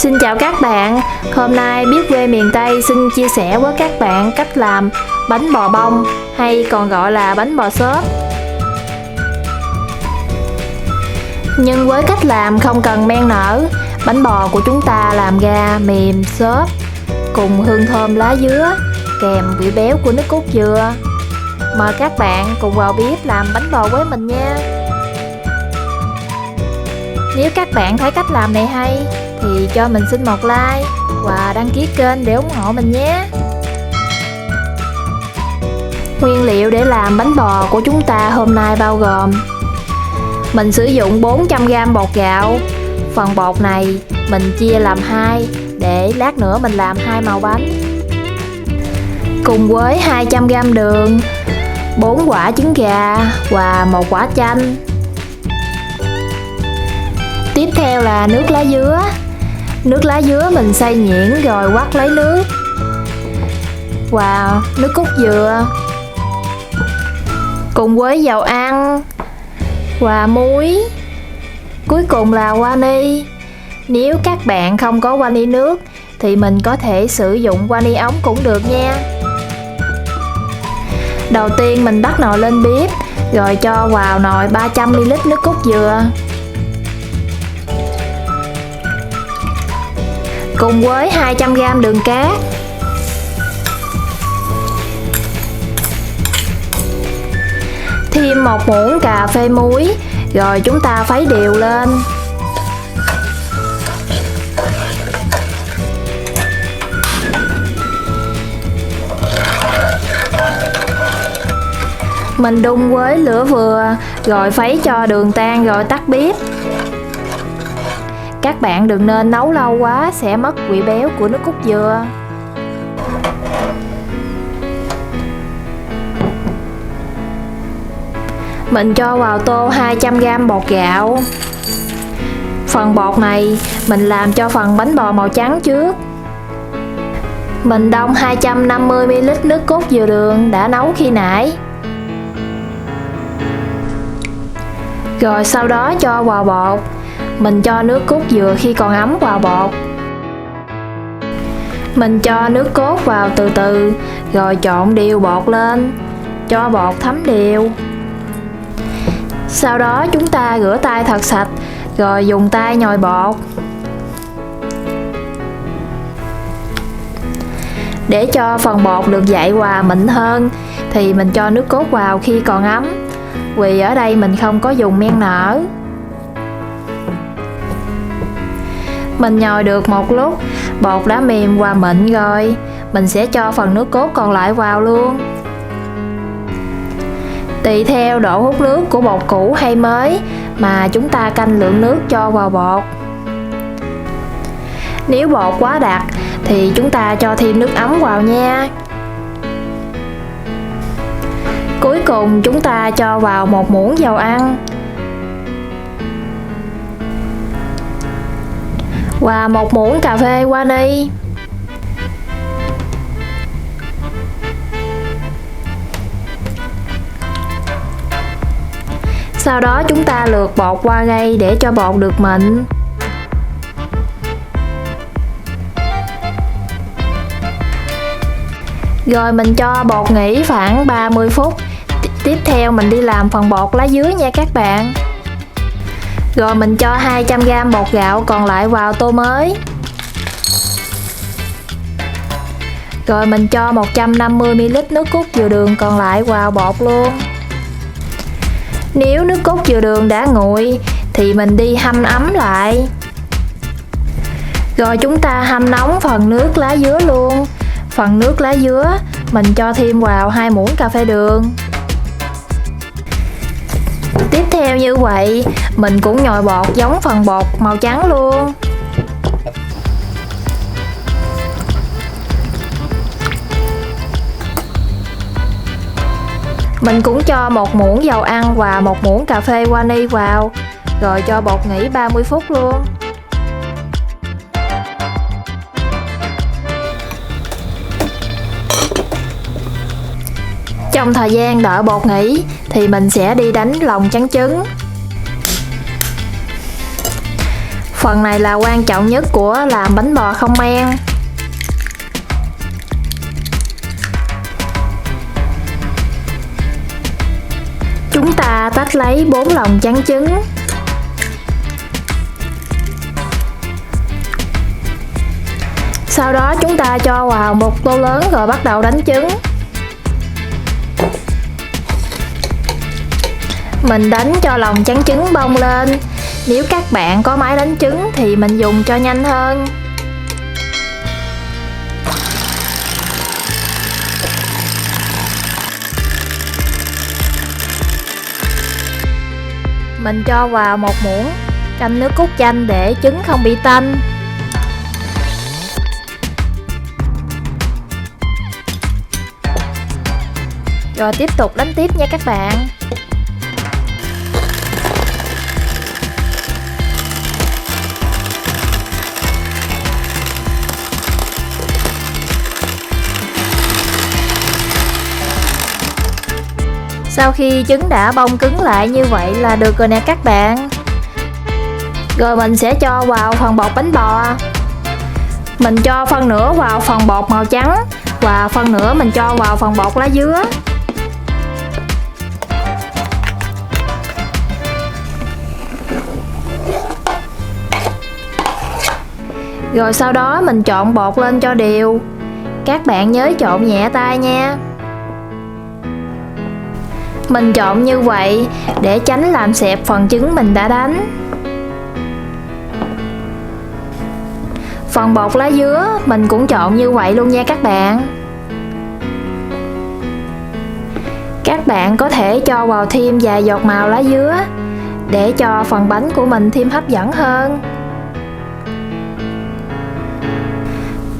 Xin chào các bạn, hôm nay Biết Quê Miền Tây xin chia sẻ với các bạn cách làm bánh bò bông hay còn gọi là bánh bò xốp. Nhưng với cách làm không cần men nở, bánh bò của chúng ta làm ra mềm xốp cùng hương thơm lá dứa kèm vị béo của nước cốt dừa. Mời các bạn cùng vào bếp làm bánh bò với mình nha. Nếu các bạn thấy cách làm này hay thì cho mình xin một like và đăng ký kênh để ủng hộ mình nhé. Nguyên liệu để làm bánh bò của chúng ta hôm nay bao gồm: mình sử dụng 400g bột gạo. Phần bột này mình chia làm 2 để lát nữa mình làm 2 màu bánh. Cùng với 200g đường, 4 quả trứng gà và 1 quả chanh. Tiếp theo là nước lá dứa. Nước lá dứa mình xay nhuyễn rồi vắt lấy nước. Và nước cốt dừa. Cùng với dầu ăn và muối. Cuối cùng là vani. Nếu các bạn không có vani nước thì mình có thể sử dụng vani ống cũng được nha. Đầu tiên mình bắt nồi lên bếp rồi cho vào nồi 300ml nước cốt dừa cùng với 200g đường cát. Thêm 1 muỗng cà phê muối rồi chúng ta khuấy đều lên. Mình đun với lửa vừa rồi khuấy cho đường tan rồi tắt bếp. Các bạn đừng nên nấu lâu quá sẽ mất vị béo của nước cốt dừa. Mình cho vào tô 200g bột gạo. Phần bột này mình làm cho phần bánh bò màu trắng trước. Mình đong 250ml nước cốt dừa đường đã nấu khi nãy. Rồi sau đó cho vào bột. Mình cho nước cốt dừa khi còn ấm vào bột. Mình cho nước cốt vào từ từ rồi trộn đều bột lên, cho bột thấm đều. Sau đó chúng ta rửa tay thật sạch rồi dùng tay nhồi bột. Để cho phần bột được dậy hòa mịn hơn thì mình cho nước cốt vào khi còn ấm, vì ở đây mình không có dùng men nở. Mình nhồi được một lúc, bột đã mềm và mịn rồi, mình sẽ cho phần nước cốt còn lại vào luôn. Tùy theo độ hút nước của bột cũ hay mới mà chúng ta canh lượng nước cho vào bột. Nếu bột quá đặc thì chúng ta cho thêm nước ấm vào nha. Cuối cùng chúng ta cho vào 1 muỗng dầu ăn và 1 muỗng cà phê vani. Sau đó chúng ta lượt bột qua gây để cho bột được mịn. Rồi mình cho bột nghỉ khoảng 30 phút. Tiếp theo mình đi làm phần bột lá dứa nha các bạn. Rồi mình cho 200g bột gạo còn lại vào tô mới. Rồi mình cho 150ml nước cốt dừa đường còn lại vào bột luôn. Nếu nước cốt dừa đường đã nguội thì mình đi hâm ấm lại. Rồi chúng ta hâm nóng phần nước lá dứa luôn. Phần nước lá dứa mình cho thêm vào 2 muỗng cà phê đường. Tiếp theo như vậy, mình cũng nhồi bột giống phần bột màu trắng luôn. Mình cũng cho 1 muỗng dầu ăn và 1 muỗng cà phê vani vào, rồi cho bột nghỉ 30 phút luôn. Trong thời gian đợi bột nghỉ thì mình sẽ đi đánh lòng trắng trứng. Phần này là quan trọng nhất của làm bánh bò không men. Chúng ta tách lấy 4 lòng trắng trứng. Sau đó chúng ta cho vào một tô lớn rồi bắt đầu đánh trứng. Mình đánh cho lòng trắng trứng bong lên. Nếu các bạn có máy đánh trứng thì mình dùng cho nhanh hơn. Mình cho vào một muỗng canh nước cốt chanh để trứng không bị tanh. Rồi tiếp tục đánh tiếp nha các bạn. Sau khi trứng đã bong cứng lại như vậy là được rồi nè các bạn. Rồi mình sẽ cho vào phần bột bánh bò. Mình cho phân nửa vào phần bột màu trắng và phân nửa mình cho vào phần bột lá dứa. Rồi sau đó mình trộn bột lên cho đều. Các bạn nhớ trộn nhẹ tay nha. Mình trộn như vậy để tránh làm xẹp phần trứng mình đã đánh. Phần bột lá dứa mình cũng trộn như vậy luôn nha các bạn. Các bạn có thể cho vào thêm vài giọt màu lá dứa để cho phần bánh của mình thêm hấp dẫn hơn.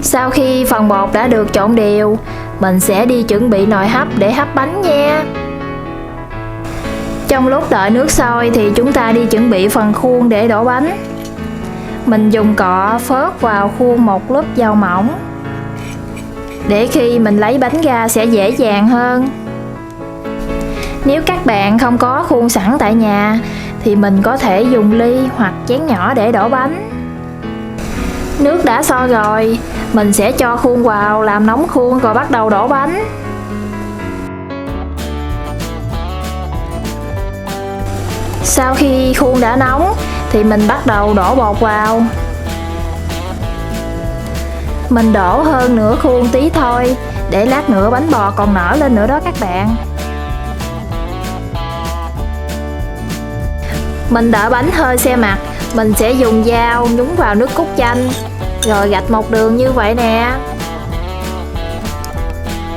Sau khi phần bột đã được trộn đều, mình sẽ đi chuẩn bị nồi hấp để hấp bánh nha. Trong lúc đợi nước sôi thì chúng ta đi chuẩn bị phần khuôn để đổ bánh. Mình dùng cọ phớt vào khuôn một lớp dầu mỏng để khi mình lấy bánh ra sẽ dễ dàng hơn. Nếu các bạn không có khuôn sẵn tại nhà thì mình có thể dùng ly hoặc chén nhỏ để đổ bánh. Nước đã sôi rồi, mình sẽ cho khuôn vào làm nóng khuôn rồi bắt đầu đổ bánh. Sau khi khuôn đã nóng thì mình bắt đầu đổ bột vào. Mình đổ hơn nửa khuôn tí thôi, để lát nữa bánh bò còn nở lên nữa đó các bạn. Mình đợi bánh hơi se mặt, mình sẽ dùng dao nhúng vào nước cốt chanh, rồi gạch một đường như vậy nè.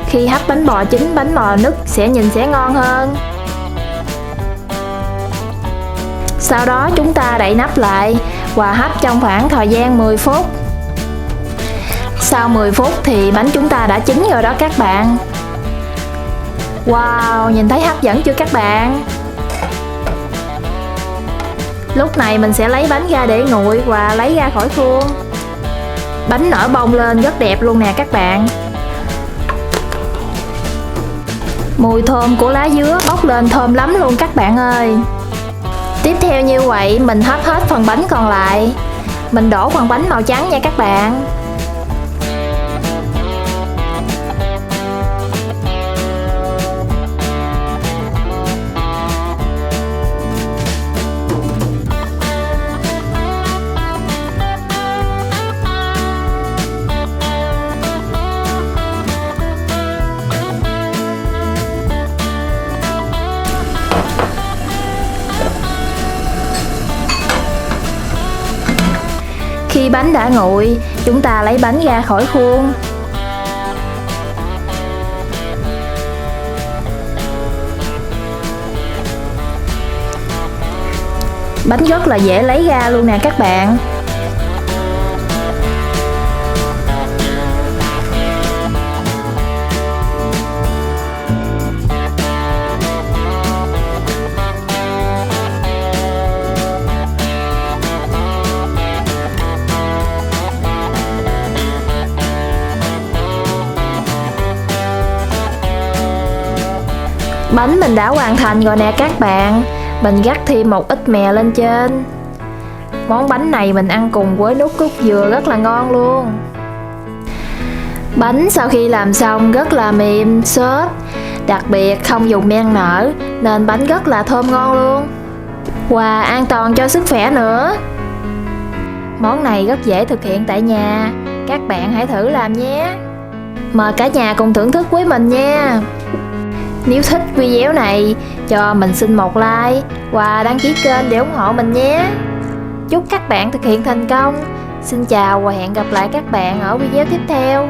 Khi hấp bánh bò chín, bánh bò nứt sẽ nhìn sẽ ngon hơn. Sau đó chúng ta đậy nắp lại và hấp trong khoảng thời gian 10 phút. Sau 10 phút thì bánh chúng ta đã chín rồi đó các bạn. Wow, nhìn thấy hấp dẫn chưa các bạn? Lúc này mình sẽ lấy bánh ra để nguội và lấy ra khỏi khuôn. Bánh nở bông lên rất đẹp luôn nè các bạn. Mùi thơm của lá dứa bốc lên thơm lắm luôn các bạn ơi. Tiếp theo như vậy mình hấp hết phần bánh còn lại. Mình đổ phần bánh màu trắng nha các bạn. Khi bánh đã nguội, chúng ta lấy bánh ra khỏi khuôn. Bánh rất là dễ lấy ra luôn nè các bạn. Bánh mình đã hoàn thành rồi nè các bạn. Mình rắc thêm một ít mè lên trên. Món bánh này mình ăn cùng với nước cốt dừa rất là ngon luôn. Bánh sau khi làm xong rất là mềm, xốp, đặc biệt không dùng men nở nên bánh rất là thơm ngon luôn. Và an toàn cho sức khỏe nữa. Món này rất dễ thực hiện tại nhà, các bạn hãy thử làm nhé. Mời cả nhà cùng thưởng thức với mình nha. Nếu thích video này, cho mình xin một like và đăng ký kênh để ủng hộ mình nhé. Chúc các bạn thực hiện thành công. Xin chào và hẹn gặp lại các bạn ở video tiếp theo.